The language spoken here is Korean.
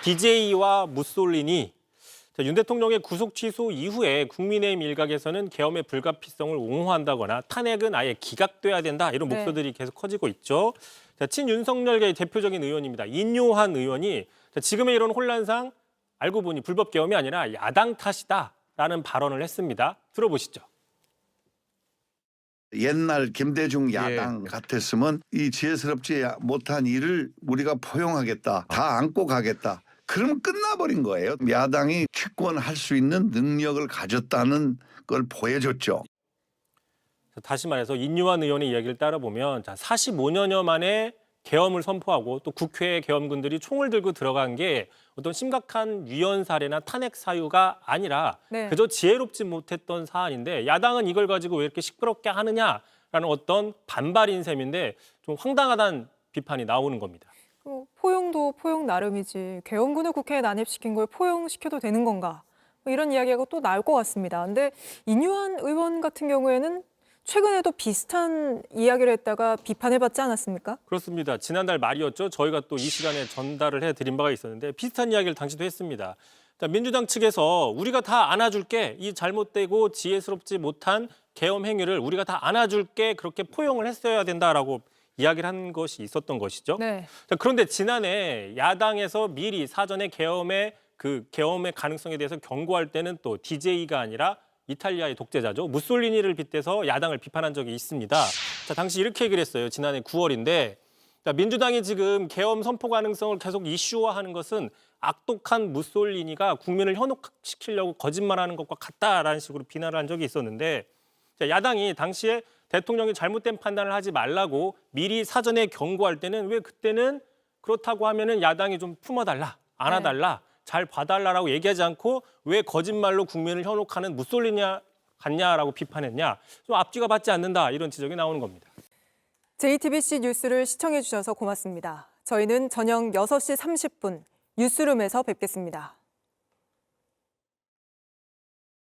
DJ와 무솔리니. 윤 대통령의 구속 취소 이후에 국민의힘 일각에서는 계엄의 불가피성을 옹호한다거나 탄핵은 아예 기각돼야 된다 이런 목소들이 계속 커지고 있죠. 친윤석열계의 대표적인 의원입니다. 인요한 의원이 지금의 이런 혼란상 알고 보니 불법 계엄이 아니라 야당 탓이다라는 발언을 했습니다. 들어보시죠. 옛날 김대중 야당 같았으면 이 지혜스럽지 못한 일을 우리가 포용하겠다. 다 안고 가겠다. 그러면 끝나버린 거예요. 야당이 집권할 수 있는 능력을 가졌다는 걸 보여줬죠. 다시 말해서 인요한 의원의 이야기를 따라보면 45년여 만에 계엄을 선포하고 또 국회에 계엄군들이 총을 들고 들어간 게 어떤 심각한 위헌 사례나 탄핵 사유가 아니라 그저 지혜롭지 못했던 사안인데 야당은 이걸 가지고 왜 이렇게 시끄럽게 하느냐라는 어떤 반발인 셈인데 좀 황당하다는 비판이 나오는 겁니다. 포용도 포용 나름이지 계엄군을 국회에 난입시킨 걸 포용시켜도 되는 건가? 이런 이야기가 또 나올 것 같습니다. 근데 인요한 의원 같은 경우에는 최근에도 비슷한 이야기를 했다가 비판해봤지 않았습니까? 그렇습니다. 지난달 말이었죠. 저희가 또 이 시간에 전달을 해드린 바가 있었는데 비슷한 이야기를 당시도 했습니다. 민주당 측에서 우리가 다 안아줄게. 이 잘못되고 지혜스럽지 못한 계엄 행위를 우리가 다 안아줄게. 그렇게 포용을 했어야 된다라고 이야기를 한 것이 있었던 것이죠. 네. 그런데 지난해 야당에서 미리 사전에 계엄의 가능성에 대해서 경고할 때는 또 DJ가 아니라 이탈리아의 독재자죠. 무솔리니를 빗대서 야당을 비판한 적이 있습니다. 당시 이렇게 얘기를 했어요. 지난해 9월인데 민주당이 지금 계엄 선포 가능성을 계속 이슈화하는 것은 악독한 무솔리니가 국민을 현혹시키려고 거짓말하는 것과 같다라는 식으로 비난을 한 적이 있었는데 야당이 당시에 대통령이 잘못된 판단을 하지 말라고 미리 사전에 경고할 때는 왜 그때는 그렇다고 하면은 야당이 좀 품어달라, 안아달라, 잘 봐달라라고 얘기하지 않고 왜 거짓말로 국민을 현혹하는 무솔리니 같냐라고 비판했냐. 좀 앞뒤가 맞지 않는다 이런 지적이 나오는 겁니다. JTBC 뉴스를 시청해 주셔서 고맙습니다. 저희는 저녁 6시 30분 뉴스룸에서 뵙겠습니다.